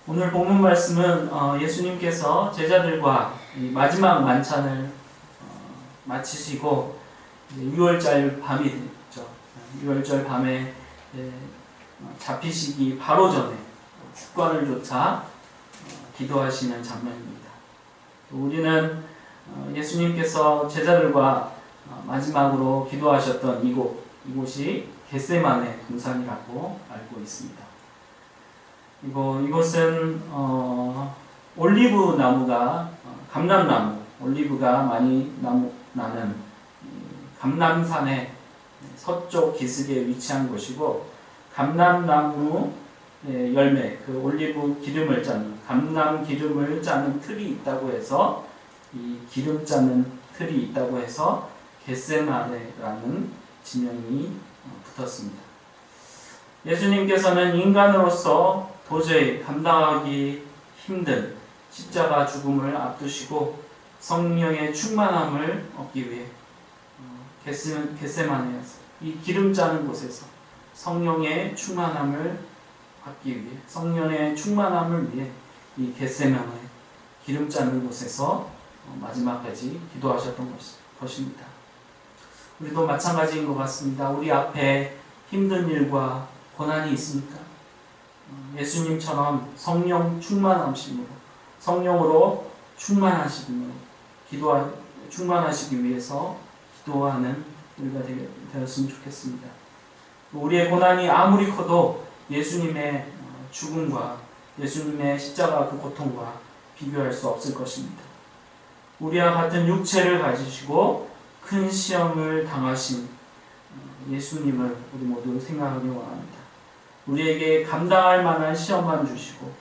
오늘 본문 말씀은 예수님께서 제자들과 이 마지막 만찬을 마치시고 유월절 밤이 됐죠. 유월절 밤에 잡히시기 바로 전에 습관을 쫓아 기도하시는 장면입니다. 우리는 예수님께서 제자들과 마지막으로 기도하셨던 이곳이 겟세마네 동산이라고 알고 있습니다. 이곳은 올리브 나무가 감람나무, 올리브가 많이 나는 감람산의 서쪽 기슭에 위치한 곳이고, 감람나무 열매, 그 올리브 기름을 짜는 감람 기름을 짜는 틀이 있다고 해서, 이 기름 짜는 틀이 있다고 해서 겟세마네라는 지명이 붙었습니다. 예수님께서는 인간으로서 도저히 감당하기 힘든 십자가 죽음을 앞두시고 성령의 충만함을 얻기 위해 겟세마네에서, 이 기름 짜는 곳에서 성령의 충만함을 받기 위해, 성령의 충만함을 위해 이 겟세마네 기름 짜는 곳에서 마지막까지 기도하셨던 것입니다. 우리도 마찬가지인 것 같습니다. 우리 앞에 힘든 일과 고난이 있습니까? 예수님처럼 성령 충만하심으로, 성령으로 충만하시기 위해서 기도하는 우리가 되었으면 좋겠습니다. 우리의 고난이 아무리 커도 예수님의 죽음과 예수님의 십자가 그 고통과 비교할 수 없을 것입니다. 우리와 같은 육체를 가지시고 큰 시험을 당하신 예수님을 우리 모두 생각하기 원합니다. 우리에게 감당할 만한 시험만 주시고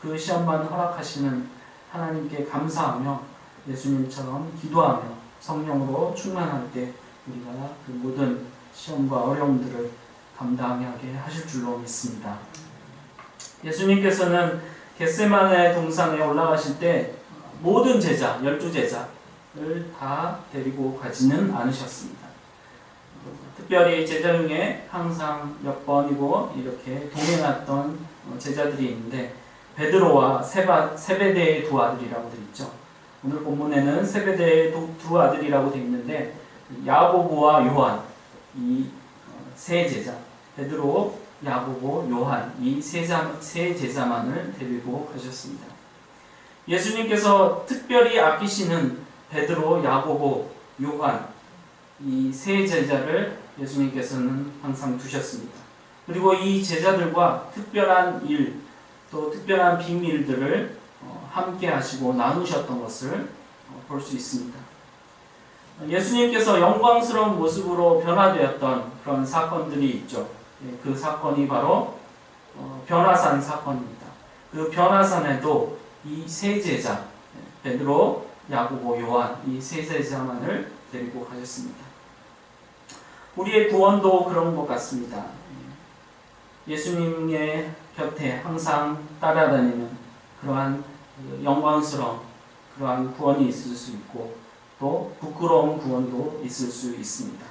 그 시험만 허락하시는 하나님께 감사하며 예수님처럼 기도하며 성령으로 충만할 때 우리가 그 모든 시험과 어려움들을 감당하게 하실 줄로 믿습니다. 예수님께서는 겟세마네 동산에 올라가실 때 모든 제자, 12제자를 다 데리고 가지는 않으셨습니다. 특별히 제자 중에 항상 몇 번이고 이렇게 동행했던 제자들이 있는데, 베드로와 세베대의 두 아들이라고 되어 있죠. 오늘 본문에는 세베대의 두 아들이라고 되어 있는데, 야고보와 요한, 이 세 제자, 베드로, 야고보, 요한, 이 세 제자만을 데리고 가셨습니다. 예수님께서 특별히 아끼시는 베드로, 야고보, 요한, 이 세 제자를 예수님께서는 항상 두셨습니다. 그리고 이 제자들과 특별한 일, 또 특별한 비밀들을 함께 하시고 나누셨던 것을 볼 수 있습니다. 예수님께서 영광스러운 모습으로 변화되었던 그런 사건들이 있죠. 그 사건이 바로 변화산 사건입니다. 그 변화산에도 이 세 제자, 베드로, 야고보, 요한, 이 세 제자만을 데리고 가셨습니다. 우리의 구원도 그런 것 같습니다. 예수님의 곁에 항상 따라다니는 그러한 영광스러운 그러한 구원이 있을 수 있고, 또 부끄러운 구원도 있을 수 있습니다.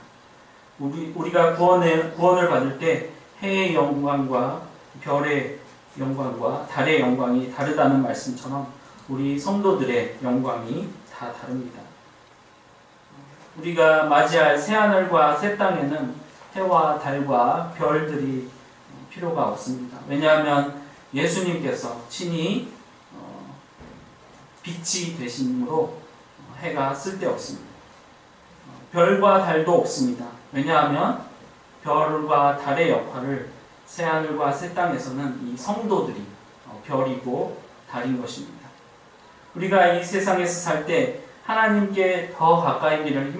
우리가 구원을 받을 때 해의 영광과 별의 영광과 달의 영광이 다르다는 말씀처럼 우리 성도들의 영광이 다 다릅니다. 우리가 맞이할 새하늘과 새 땅에는 해와 달과 별들이 필요가 없습니다. 왜냐하면 예수님께서 친히 빛이 되심으로 해가 쓸데없습니다. 별과 달도 없습니다. 왜냐하면 별과 달의 역할을 새하늘과 새 땅에서는 이 성도들이 별이고 달인 것입니다. 우리가 이 세상에서 살 때 하나님께 더 가까이 있기를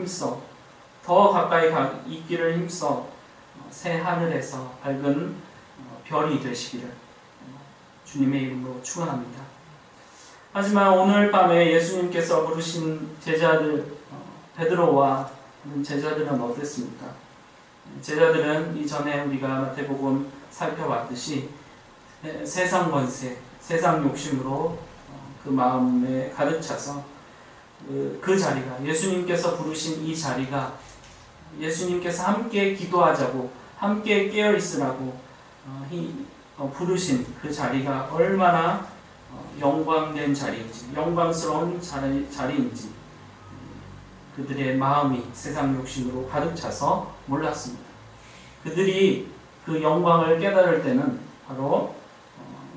힘써 새 하늘에서 밝은 별이 되시기를 주님의 이름으로 축원합니다. 하지만 오늘 밤에 예수님께서 부르신 제자들, 베드로와 제자들은 어땠습니까? 제자들은 이전에 우리가 마태복음 살펴봤듯이 세상 권세, 세상 욕심으로 그 마음에 가득 차서 그 자리가, 예수님께서 부르신 이 자리가, 예수님께서 함께 기도하자고, 함께 깨어있으라고 부르신 그 자리가 얼마나 영광된 자리인지, 영광스러운 자리인지 그들의 마음이 세상 욕심으로 가득 차서 몰랐습니다. 그들이 그 영광을 깨달을 때는 바로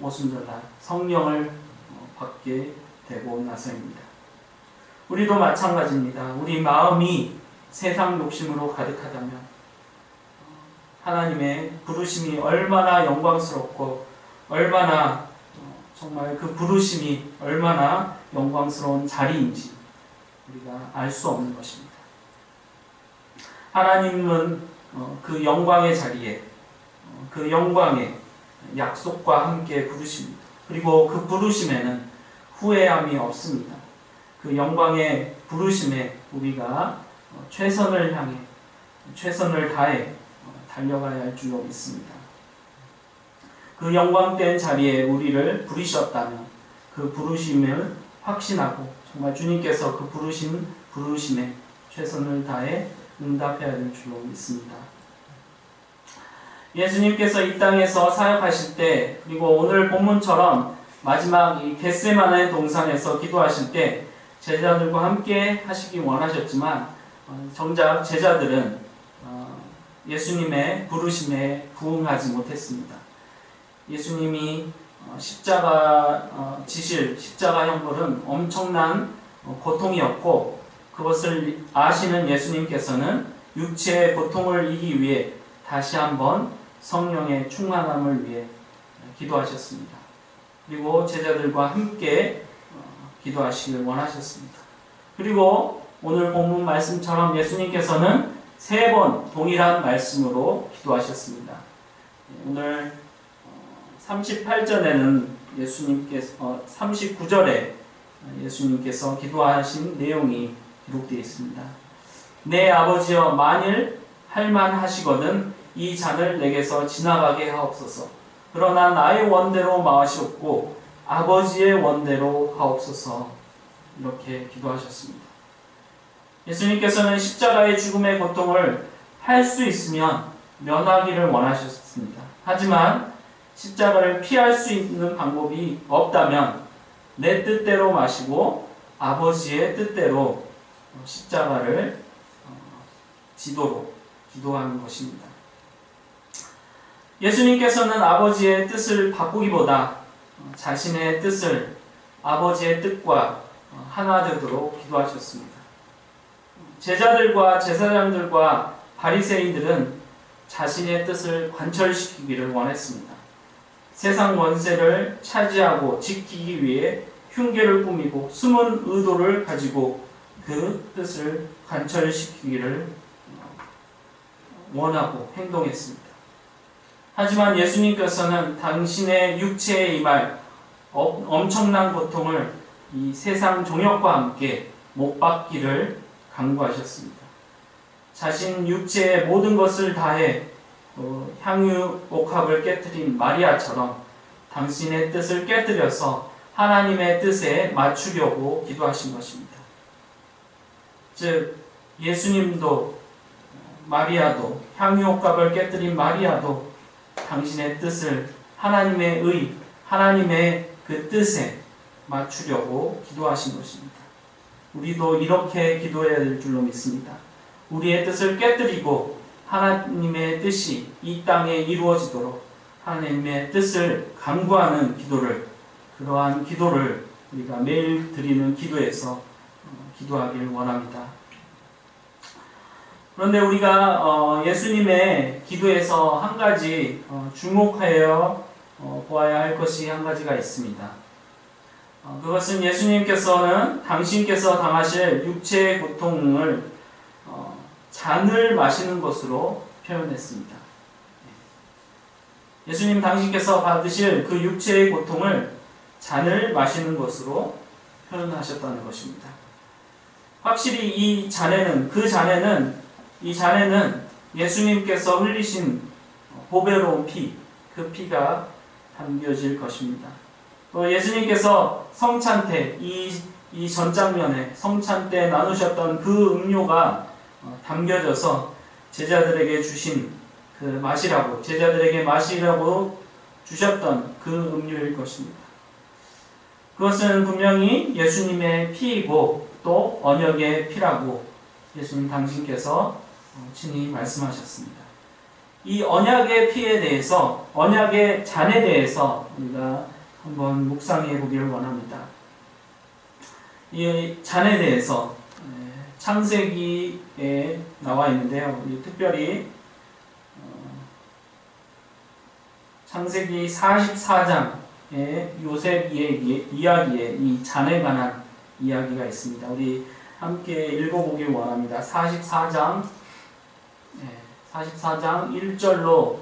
오순절날 성령을 받게 되고 나서입니다. 우리도 마찬가지입니다. 우리 마음이 세상 욕심으로 가득하다면 하나님의 부르심이 얼마나 영광스럽고 얼마나 정말 그 부르심이 얼마나 영광스러운 자리인지 우리가 알 수 없는 것입니다. 하나님은 그 영광의 자리에 그 영광의 약속과 함께 부르십니다. 그리고 그 부르심에는 후회함이 없습니다. 그 영광의 부르심에 우리가 최선을 향해 최선을 다해 달려가야 할 줄로 믿습니다. 그 영광된 자리에 우리를 부르셨다면 그 부르심을 확신하고 정말 주님께서 그 부르심에 최선을 다해 응답해야 될 줄로 믿습니다. 예수님께서 이 땅에서 사역하실 때, 그리고 오늘 본문처럼 마지막 이 겟세마네 동산에서 기도하실 때 제자들과 함께 하시기 원하셨지만 정작 제자들은 예수님의 부르심에 부응하지 못했습니다. 예수님이 십자가 지실 십자가 형벌은 엄청난 고통이었고 그것을 아시는 예수님께서는 육체의 고통을 이기기 위해 다시 한번 성령의 충만함을 위해 기도하셨습니다. 그리고 제자들과 함께 기도하시길 원하셨습니다. 그리고 오늘 본문 말씀처럼 예수님께서는 3번 동일한 말씀으로 기도하셨습니다. 오늘 38절에는 예수님께서 39절에 예수님께서 기도하신 내용이 기록되어 있습니다. 내 아버지여 만일 할만하시거든 이 잔을 내게서 지나가게 하옵소서. 그러나 나의 원대로 마시옵고 아버지의 원대로 하옵소서. 이렇게 기도하셨습니다. 예수님께서는 십자가의 죽음의 고통을 할 수 있으면 면하기를 원하셨습니다. 하지만 십자가를 피할 수 있는 방법이 없다면 내 뜻대로 마시고 아버지의 뜻대로 십자가를 지도로 기도하는 것입니다. 예수님께서는 아버지의 뜻을 바꾸기보다 자신의 뜻을 아버지의 뜻과 하나 되도록 기도하셨습니다. 제자들과 제사장들과 바리새인들은 자신의 뜻을 관철시키기를 원했습니다. 세상 원세를 차지하고 지키기 위해 흉계를 꾸미고 숨은 의도를 가지고 그 뜻을 관철시키기를 원하고 행동했습니다. 하지만 예수님께서는 당신의 육체에 임할 엄청난 고통을 이 세상 종역과 함께 못 받기를 강구하셨습니다. 자신 육체의 모든 것을 다해 향유 옥합을 깨뜨린 마리아처럼 당신의 뜻을 깨뜨려서 하나님의 뜻에 맞추려고 기도하신 것입니다. 즉 예수님도 마리아도 향유 옥합을 깨뜨린 마리아도 당신의 뜻을 하나님의 그 뜻에 맞추려고 기도하신 것입니다. 우리도 이렇게 기도해야 될 줄로 믿습니다. 우리의 뜻을 깨뜨리고 하나님의 뜻이 이 땅에 이루어지도록 하나님의 뜻을 간구하는 그러한 기도를 우리가 매일 드리는 기도에서 기도하기를 원합니다. 그런데 우리가 예수님의 기도에서 한 가지 주목하여 보아야 할 것이 한 가지가 있습니다. 그것은 예수님께서는 당신께서 당하실 육체의 고통을 잔을 마시는 것으로 표현했습니다. 예수님 당신께서 받으실 그 육체의 고통을 잔을 마시는 것으로 표현하셨다는 것입니다. 확실히 이 잔에는 예수님께서 흘리신 보배로운 피, 그 피가 담겨질 것입니다. 또 예수님께서 성찬 때, 이 전장면에 성찬 때 나누셨던 그 음료가 담겨져서 제자들에게 마시라고 주셨던 그 음료일 것입니다. 그것은 분명히 예수님의 피이고 또 언약의 피라고 예수님 당신께서 친히 말씀하셨습니다. 이 언약의 피에 대해서, 언약의 잔에 대해서 우리가 한번 묵상해 보기를 원합니다. 이 잔에 대해서 창세기에 나와 있는데요. 특별히 창세기 44장에 요셉의 이야기에 이 잔에 관한 이야기가 있습니다. 우리 함께 읽어보길 원합니다. 44장 1절로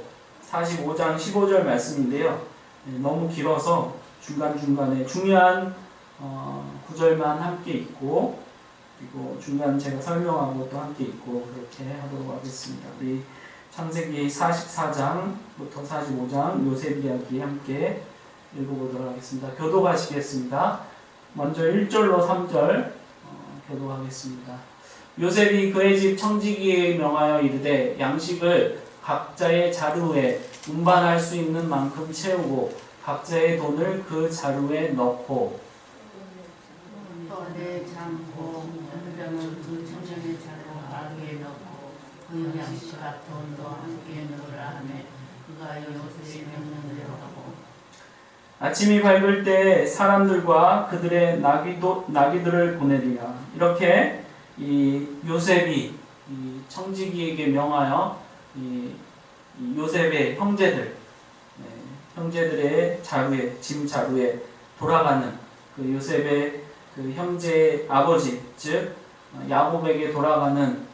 45장 15절 말씀인데요. 너무 길어서 중간중간에 중요한 구절만 함께 읽고 그리고 중간 제가 설명하고 또 함께 읽고 그렇게 하도록 하겠습니다. 우리 창세기 44장부터 45장 요셉 이야기 함께 읽어보도록 하겠습니다. 교독하시겠습니다. 먼저 1절로 3절 교독하겠습니다. 요셉이 그의 집 청지기에 명하여 이르되 양식을 각자의 자루에 운반할 수 있는 만큼 채우고 각자의 돈을 그 자루에 넣고 내 잠고 은장을 그 청정의 자루에 넣고 그 양식과 돈도 함께 넣으라 하매 그가 요셉의 명령대로 하고 아침이 밝을 때 사람들과 그들의 나귀들을 보내리라. 이렇게 이 요셉이 이 청지기에게 명하여 이 요셉의 형제들의 자루에 짐 자루에 돌아가는 그 요셉의 그 형제의 아버지 즉 야곱에게 돌아가는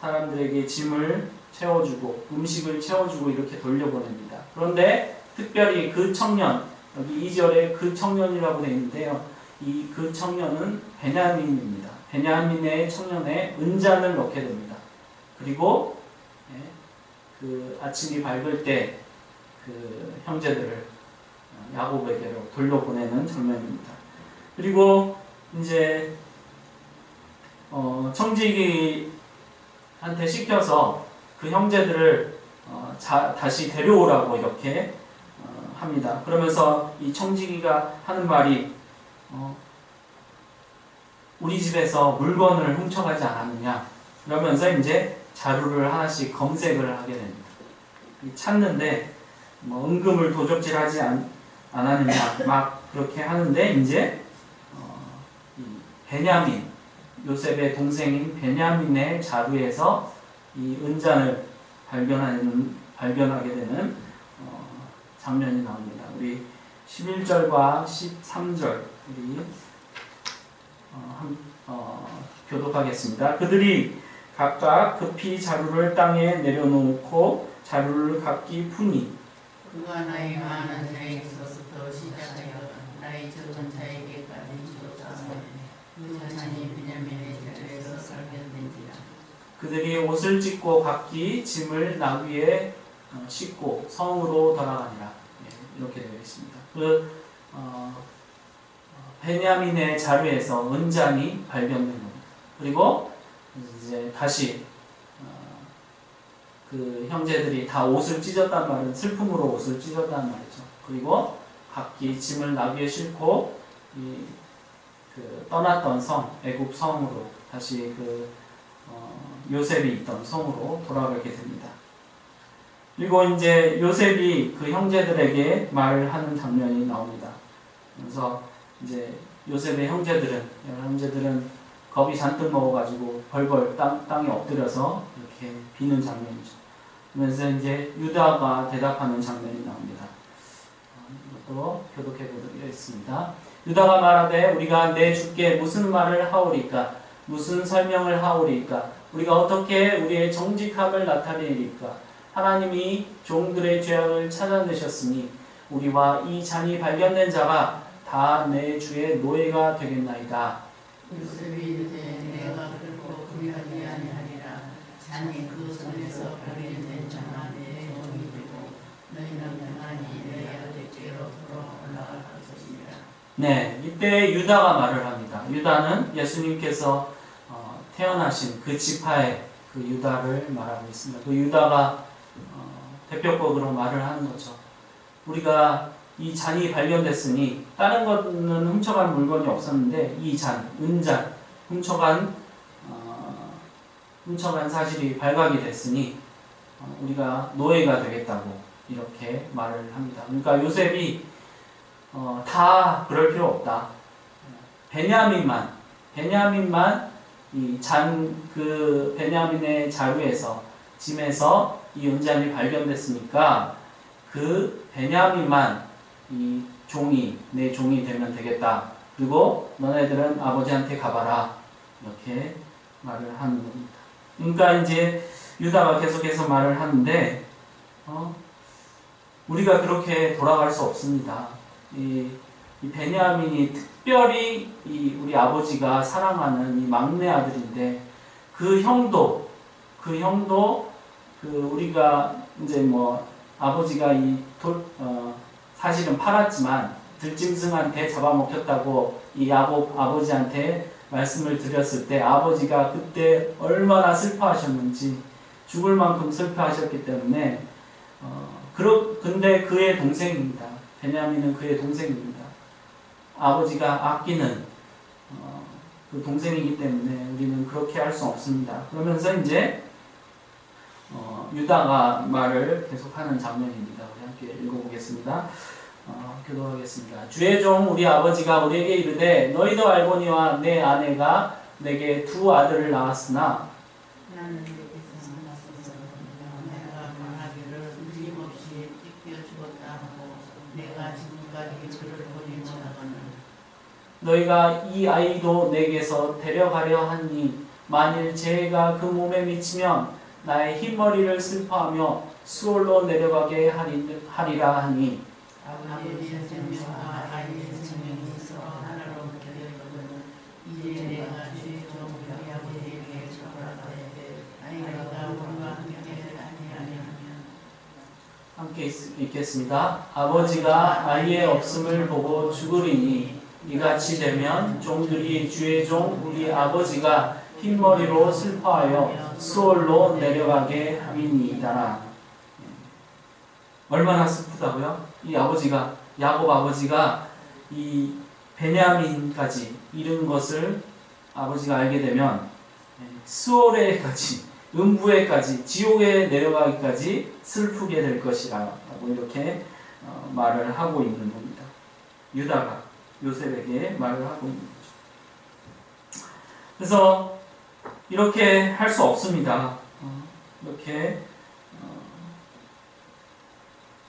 사람들에게 짐을 채워주고 음식을 채워주고 이렇게 돌려보냅니다. 그런데 특별히 그 청년, 여기 2절에 그 청년이라고 되어 있는데요. 이 그 청년은 베냐민입니다. 베냐민의 청년에 은잔을 넣게 됩니다. 그리고 그 아침이 밝을 때 그 형제들을 야곱에게로 돌려보내는 장면입니다. 그리고 이제 청지기한테 시켜서 그 형제들을 다시 데려오라고 이렇게 합니다. 그러면서 이 청지기가 하는 말이 우리 집에서 물건을 훔쳐가지 않았느냐 그러면서 이제 자루를 하나씩 검색을 하게 됩니다. 찾는데 은금을 도적질하지 않았느냐 막 그렇게 하는데 이제 이 베냐민 요셉의 동생인 베냐민의 자루에서 이 은잔을 발견하게 되는 장면이 나옵니다. 우리 11절과 13절 우리 교독하겠습니다. 그들이 각각 급히 자루를 땅에 내려놓고 자루를 각기 푸니 그가 나이 많은 자에게서부터 시작하여 나이 적은 자에게까지 쫓아오매 그 잔이 베냐민의 자루에서 발견된지라. 그들이 옷을 찢고 각기 짐을 나귀에 싣고 성으로 돌아가니라. 이렇게 되어 있습니다. 베냐민의 자루에서 은잔이 발견된 겁니다. 그리고 이제 다시 그 형제들이 다 옷을 찢었단 말은 슬픔으로 옷을 찢었단 말이죠. 그리고 각기 짐을 나귀에 싣고 떠났던 성 애굽 성으로 다시 요셉이 있던 성으로 돌아가게 됩니다. 그리고 이제 요셉이 그 형제들에게 말을 하는 장면이 나옵니다. 그래서 이제 요셉의 형제들은 겁이 잔뜩 먹어가지고 벌벌 땅에 엎드려서 이렇게 비는 장면이죠. 그러면서 이제 유다가 대답하는 장면이 나옵니다. 이것도 교독해 보겠습니다. 유다가 말하되 우리가 내 주께 무슨 말을 하오리까? 무슨 설명을 하오리까? 우리가 어떻게 우리의 정직함을 나타내리까? 하나님이 종들의 죄악을 찾아내셨으니 우리와 이 잔이 발견된 자가 다 내 주의 노예가 되겠나이다. 요셉이 이르되 내가 결코 그리하지 아니하리라. 잔이 그 손에서 발견된 자가 내 종이 되고 너희는 평안히 내 아들께로 돌아올라갈 것이니라. 네, 이때 유다가 말을 합니다. 유다는 예수님께서 태어나신 그 지파의 그 유다를 말하고 있습니다. 그 유다가 대표법으로 말을 하는 거죠. 우리가 이 잔이 발견됐으니 다른 거는 훔쳐갈 물건이 없었는데 이 잔, 은잔, 훔쳐간 사실이 발각이 됐으니 우리가 노예가 되겠다고 이렇게 말을 합니다. 그러니까 요셉이 다 그럴 필요 없다. 베냐민만 이 베냐민의 자루에서 짐에서 이 은잔이 발견됐으니까 그 베냐민만 이 내 종이 되면 되겠다. 그리고 너네들은 아버지한테 가봐라. 이렇게 말을 하는 겁니다. 그러니까 이제 유다가 계속해서 말을 하는데 우리가 그렇게 돌아갈 수 없습니다. 이 베냐민이 특별히 우리 아버지가 사랑하는 이 막내 아들인데 그 형도 우리가 이제 뭐 아버지가 사실은 팔았지만 들짐승한테 잡아먹혔다고 이 아버지한테 말씀을 드렸을 때 아버지가 그때 얼마나 슬퍼하셨는지 죽을 만큼 슬퍼하셨기 때문에 근데 그의 동생입니다. 베냐민은 그의 동생입니다. 아버지가 아끼는 그 동생이기 때문에 우리는 그렇게 할 수 없습니다. 그러면서 이제 유다가 말을 계속하는 장면입니다. 우리 함께 읽어보겠습니다. 교도하겠습니다. 주의 종 우리 아버지가 우리에게 이르되 너희도 알거니와 내 아내가 내게 두 아들을 낳았으나 나는 여기서 만났어서 내가 말하기를 틀림없이 찢겨 죽었다 하고 내가 지금까지 그를 보지 못하거늘 너희가 이 아이도 내게서 데려가려 하니 만일 재해가 그 몸에 미치면 나의 흰머리를 슬퍼하며 수월로 내려가게 하리라 하니 아버지의 생명과 아이의 생명이 서로 하나로 묶여있거든 이제 내가 주의 종 우리 아버지에게 전하되 아이가 우리와 함께 아니하면 함께 읽겠습니다. 아버지가 아이의 없음을 보고 죽으리니 이같이 되면 종들이 주의 종 우리 아버지가 흰머리로 슬퍼하여 수월로 내려가게 함이니이다. 얼마나 슬프다고요? 이 야곱 아버지가 이 베냐민까지 이른 것을 아버지가 알게 되면 수월에까지, 음부에까지, 지옥에 내려가기까지 슬프게 될 것이라고 이렇게 말을 하고 있는 겁니다. 유다가 요셉에게 말을 하고 있는 거죠. 그래서 이렇게 할 수 없습니다. 이렇게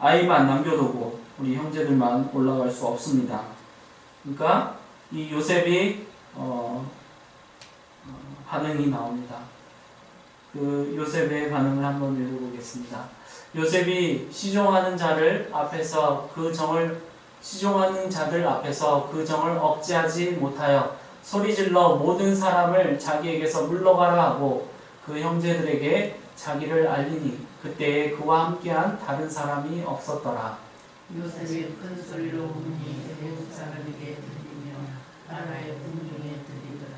아이만 남겨두고 우리 형제들만 올라갈 수 없습니다. 그러니까 이 요셉이 반응이 나옵니다. 그 요셉의 반응을 한번 읽어보겠습니다. 요셉이 시종하는 자들 앞에서 그 정을 억제하지 못하여 소리질러 모든 사람을 자기에게서 물러가라 하고 그 형제들에게 자기를 알리니 그때에 그와 함께한 다른 사람이 없었더라. 요셉이 큰 소리로 우니 애국 사람에게 들리며 나라의 궁중에 들리더라.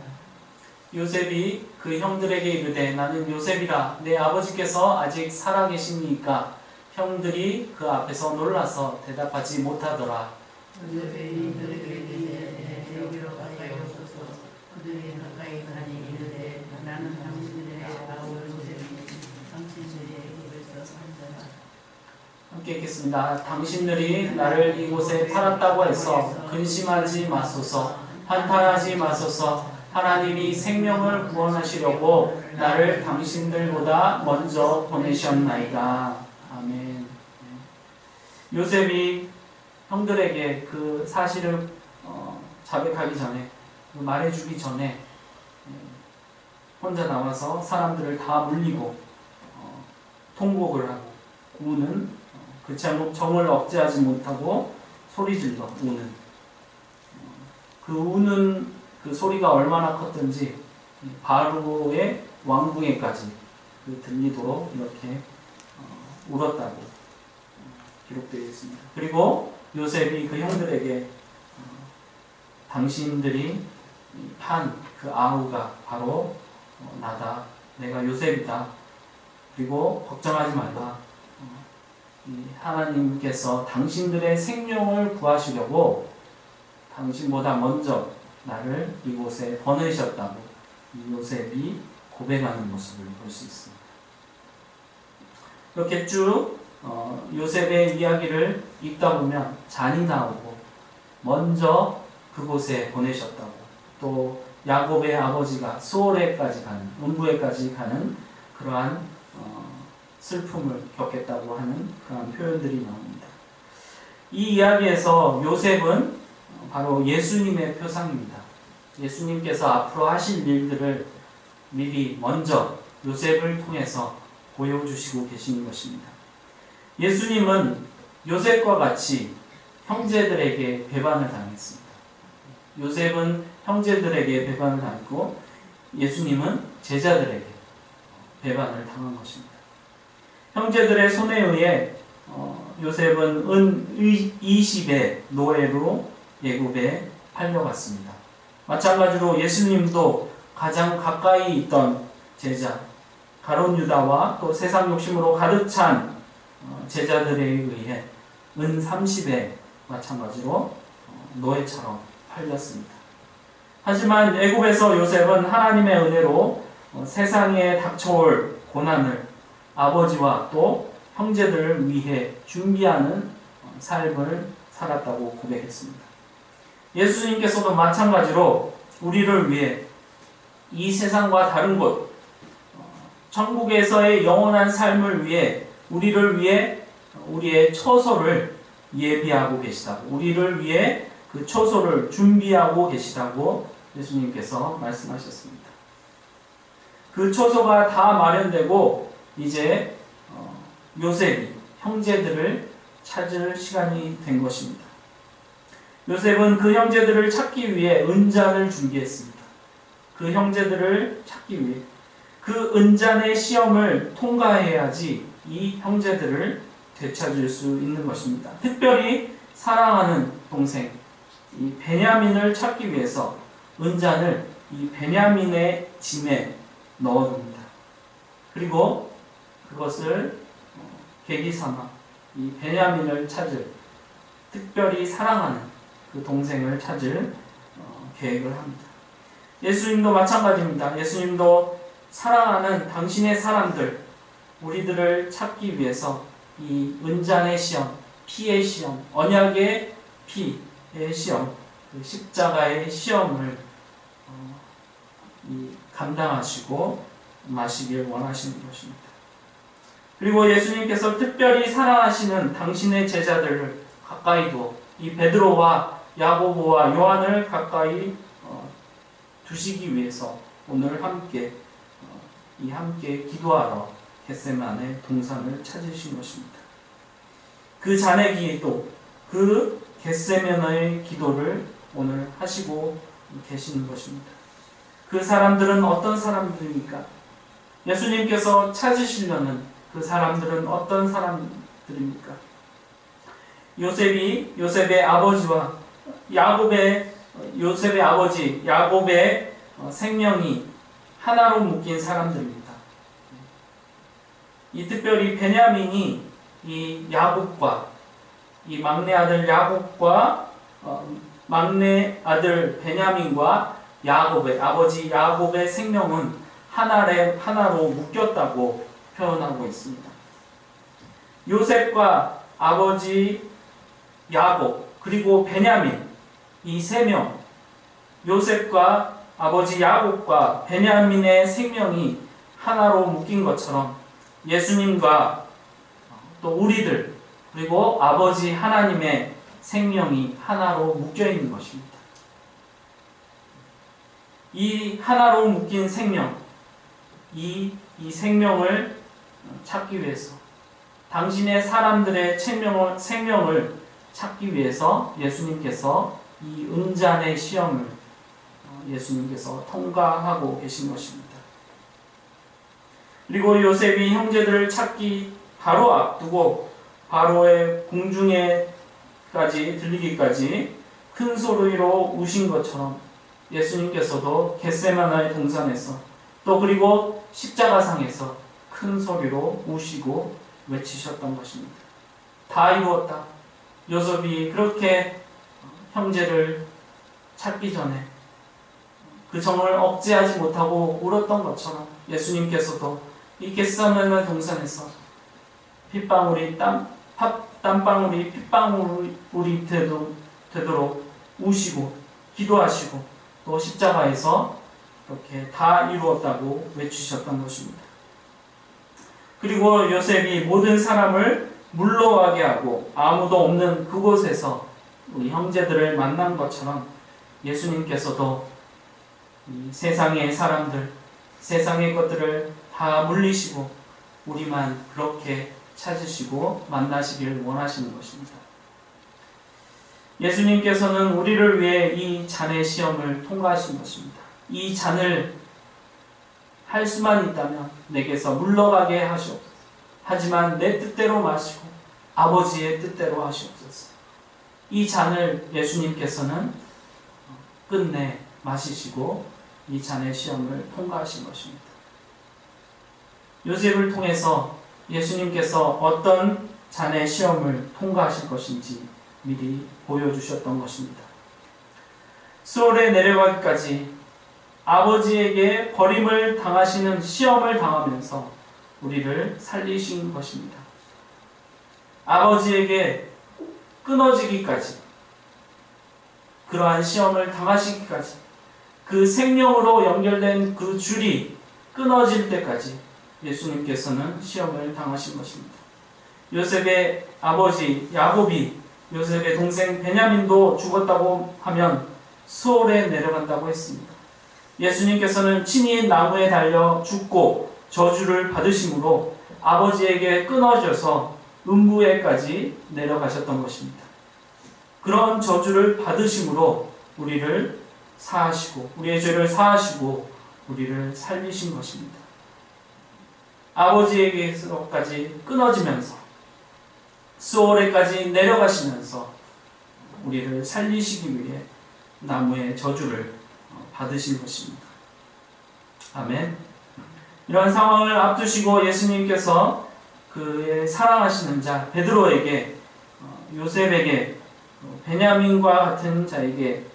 요셉이 그 형들에게 이르되 나는 요셉이라 내 아버지께서 아직 살아계시니까 형들이 그 앞에서 놀라서 대답하지 못하더라. 요셉이 그들에게 이르되 여기로 가까이 오소서. 그들이 가까이 가니 이르되 나는 당신들의 아우 요셉이니 당신들의 입에서 산자라. 함께 읽겠습니다. 당신들이 나를 이곳에 팔았다고 해서 근심하지 마소서. 한탄하지 마소서. 하나님이 생명을 구원하시려고 나를 당신들보다 먼저 보내셨나이다. 아멘. 요셉이 형들에게 그 사실을 자백하기 전에, 말해주기 전에 혼자 나와서 사람들을 다 물리고 통곡을 하고 우는, 그 정을 억제하지 못하고 소리질러 우는, 그 우는 그 소리가 얼마나 컸던지 바로의 왕궁에까지 들리도록 이렇게 울었다고 기록되어 있습니다. 그리고 요셉이 그 형들에게 당신들이 판 그 아우가 바로 나다. 내가 요셉이다. 그리고 걱정하지 말라. 하나님께서 당신들의 생명을 구하시려고 당신보다 먼저 나를 이곳에 보내셨다고 이 요셉이 고백하는 모습을 볼 수 있습니다. 이렇게 쭉 요셉의 이야기를 읽다 보면 잔인하고 먼저 그곳에 보내셨다고, 또 야곱의 아버지가 수월에까지 가는, 음부에까지 가는 그러한 슬픔을 겪겠다고 하는 그런 표현들이 나옵니다. 이 이야기에서 요셉은 바로 예수님의 표상입니다. 예수님께서 앞으로 하실 일들을 미리 먼저 요셉을 통해서 보여주시고 계시는 것입니다. 예수님은 요셉과 같이 형제들에게 배반을 당했습니다. 요셉은 형제들에게 배반을 당했고 예수님은 제자들에게 배반을 당한 것입니다. 형제들의 손에 의해 요셉은 은 20의 노예로 애굽에 팔려갔습니다. 마찬가지로 예수님도 가장 가까이 있던 제자 가룟 유다와 또 세상 욕심으로 가득 찬 제자들에 의해 은 30에 마찬가지로 노예처럼 팔렸습니다. 하지만 애굽에서 요셉은 하나님의 은혜로 세상에 닥쳐올 고난을 아버지와 또 형제들을 위해 준비하는 삶을 살았다고 고백했습니다. 예수님께서도 마찬가지로 우리를 위해 이 세상과 다른 곳, 천국에서의 영원한 삶을 위해 우리를 위해 우리의 처소를 예비하고 계시다고, 우리를 위해 그 처소를 준비하고 계시다고 예수님께서 말씀하셨습니다. 그 처소가 다 마련되고 이제 요셉이 형제들을 찾을 시간이 된 것입니다. 요셉은 그 형제들을 찾기 위해 은잔을 준비했습니다. 그 형제들을 찾기 위해 그 은잔의 시험을 통과해야지 이 형제들을 되찾을 수 있는 것입니다. 특별히 사랑하는 동생 이 베냐민을 찾기 위해서 은잔을 이 베냐민의 짐에 넣어둡니다. 그리고 그것을 계기 삼아 이 베냐민을 찾을, 특별히 사랑하는 그 동생을 찾을 계획을 합니다. 예수님도 마찬가지입니다. 예수님도 사랑하는 당신의 사람들, 우리들을 찾기 위해서 이 은잔의 시험, 피의 시험, 언약의 피의 시험, 그 십자가의 시험을 감당하시고 마시길 원하시는 것입니다. 그리고 예수님께서 특별히 사랑하시는 당신의 제자들을 가까이 두어 이 베드로와 야고보와 요한을 가까이 두시기 위해서 오늘 함께 기도하러 겟세마네 동산을 찾으신 것입니다. 그 잔의 기도, 그 겟세마네의 기도를 오늘 하시고 계시는 것입니다. 그 사람들은 어떤 사람들입니까? 예수님께서 찾으시려는 그 사람들은 어떤 사람들입니까? 요셉의 아버지와 요셉의 아버지 야곱의 생명이 하나로 묶인 사람들입니다. 이 특별히 베냐민이 이 야곱과 이 막내 아들 야곱과 막내 아들 베냐민과 야곱의 아버지 야곱의 생명은 하나로 묶였다고 표현하고 있습니다. 요셉과 아버지 야곱 그리고 베냐민 이 세 명, 요셉과 아버지 야곱과 베냐민의 생명이 하나로 묶인 것처럼 예수님과 또 우리들 그리고 아버지 하나님의 생명이 하나로 묶여 있는 것입니다. 이 하나로 묶인 생명, 이 생명을 찾기 위해서 당신의 사람들의 생명을 찾기 위해서 예수님께서 이 은잔의 시험을 예수님께서 통과하고 계신 것입니다. 그리고 요셉이 형제들을 찾기 바로 앞두고 바로의 궁중에까지 들리기까지 큰 소리로 우신 것처럼 예수님께서도 겟세마네 동산에서 또 그리고 십자가상에서 큰 소리로 우시고 외치셨던 것입니다. 다 이루었다. 요셉이 그렇게 형제를 찾기 전에 그 정을 억제하지 못하고 울었던 것처럼 예수님께서도 이 겟세마네 동산에서 땀방울이 핏방울이 되도록 우시고 기도하시고 또 십자가에서 이렇게 다 이루었다고 외치셨던 것입니다. 그리고 요셉이 모든 사람을 물러가게 하고 아무도 없는 그곳에서 우리 형제들을 만난 것처럼 예수님께서도 이 세상의 사람들, 세상의 것들을 다 물리시고 우리만 그렇게 찾으시고 만나시길 원하시는 것입니다. 예수님께서는 우리를 위해 이 잔의 시험을 통과하신 것입니다. 이 잔을 할 수만 있다면 내게서 물러가게 하시옵소서. 하지만 내 뜻대로 마시고 아버지의 뜻대로 하시옵소서. 이 잔을 예수님께서는 끝내 마시시고 이 잔의 시험을 통과하신 것입니다. 요셉을 통해서 예수님께서 어떤 잔의 시험을 통과하실 것인지 미리 보여주셨던 것입니다. 수월에 내려가기까지 아버지에게 버림을 당하시는 시험을 당하면서 우리를 살리신 것입니다. 아버지에게 끊어지기까지, 그러한 시험을 당하시기까지, 그 생명으로 연결된 그 줄이 끊어질 때까지 예수님께서는 시험을 당하신 것입니다. 요셉의 아버지 야곱이 요셉의 동생 베냐민도 죽었다고 하면 수월에 내려간다고 했습니다. 예수님께서는 친히 나무에 달려 죽고 저주를 받으심으로 아버지에게 끊어져서 음부에까지 내려가셨던 것입니다. 그런 저주를 받으심으로 우리를 사하시고 우리의 죄를 사하시고 우리를 살리신 것입니다. 아버지에게서까지 끊어지면서 수월에까지 내려가시면서 우리를 살리시기 위해 나무의 저주를 받으신 것입니다. 아멘. 이러한 상황을 앞두시고 예수님께서 그의 사랑하시는 자 베드로에게 요셉에게 베냐민과 같은 자에게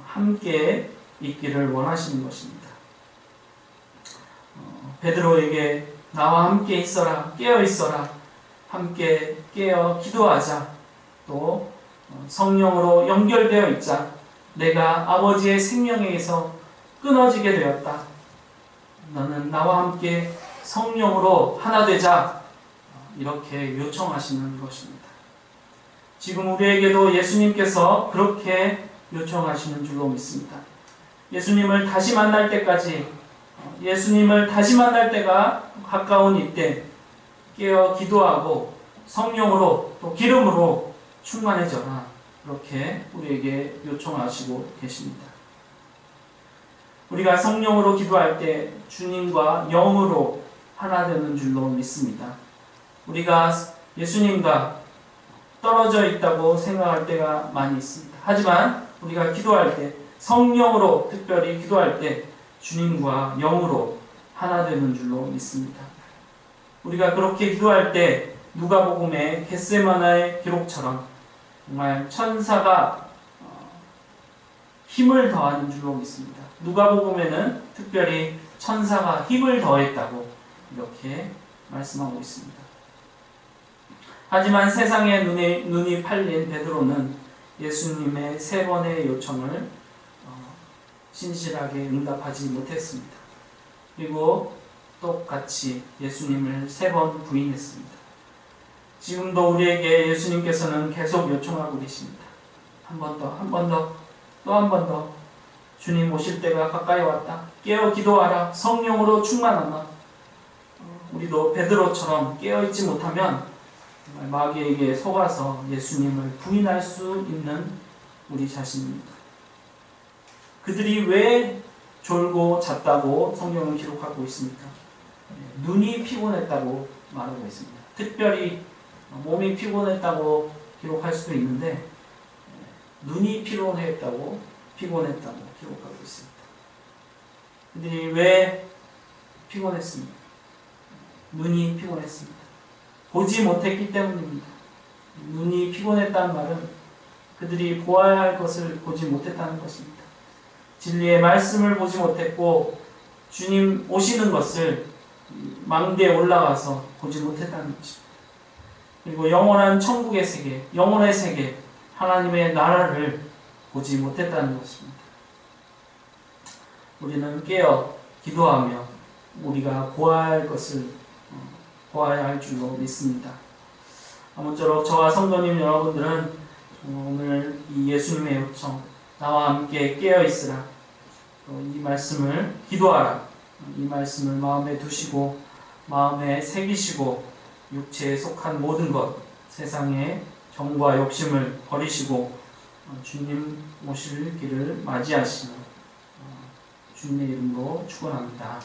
함께 있기를 원하시는 것입니다. 베드로에게 나와 함께 있어라, 깨어 있어라, 함께 깨어 기도하자, 또 성령으로 연결되어 있자, 내가 아버지의 생명에서 끊어지게 되었다. 너는 나와 함께 성령으로 하나 되자. 이렇게 요청하시는 것입니다. 지금 우리에게도 예수님께서 그렇게 요청하시는 줄로 믿습니다. 예수님을 다시 만날 때까지, 예수님을 다시 만날 때가 가까운 이때 깨어 기도하고 성령으로 또 기름으로 충만해져라. 그렇게 우리에게 요청하시고 계십니다. 우리가 성령으로 기도할 때 주님과 영으로 하나 되는 줄로 믿습니다. 우리가 예수님과 떨어져 있다고 생각할 때가 많이 있습니다. 하지만 우리가 기도할 때 성령으로 특별히 기도할 때 주님과 영으로 하나 되는 줄로 믿습니다. 우리가 그렇게 기도할 때 누가복음의 겟세마네의 기록처럼 정말 천사가 힘을 더하는 줄로 믿습니다. 누가복음에는 특별히 천사가 힘을 더했다고 이렇게 말씀하고 있습니다. 하지만 세상의 눈이 팔린 베드로는 예수님의 3번의 요청을 신실하게 응답하지 못했습니다. 그리고 똑같이 예수님을 3번 부인했습니다. 지금도 우리에게 예수님께서는 계속 요청하고 계십니다. 한 번 더, 한 번 더, 또 한 번 더. 주님 오실 때가 가까이 왔다. 깨어 기도하라. 성령으로 충만하라. 우리도 베드로처럼 깨어있지 못하면 마귀에게 속아서 예수님을 부인할 수 있는 우리 자신입니다. 그들이 왜 졸고 잤다고 성경은 기록하고 있습니까? 눈이 피곤했다고 말하고 있습니다. 특별히 몸이 피곤했다고 기록할 수도 있는데 눈이 피곤했다고 기록하고 있습니다. 그들이 왜 피곤했습니까? 눈이 피곤했습니다. 보지 못했기 때문입니다. 눈이 피곤했다는 말은 그들이 보아야 할 것을 보지 못했다는 것입니다. 진리의 말씀을 보지 못했고 주님 오시는 것을 망대에 올라가서 보지 못했다는 것입니다. 그리고 영원한 천국의 세계, 영혼의 세계, 하나님의 나라를 보지 못했다는 것입니다. 우리는 깨어 기도하며 우리가 보아야 할 것을 보아야 할 줄로 믿습니다. 아무쪼록 저와 성도님 여러분들은 오늘 이 예수님의 요청, 나와 함께 깨어 있으라, 이 말씀을 기도하라, 이 말씀을 마음에 두시고 마음에 새기시고 육체에 속한 모든 것, 세상의 정과 욕심을 버리시고 주님 오실 길을 맞이하시는 주님의 이름으로 축원합니다.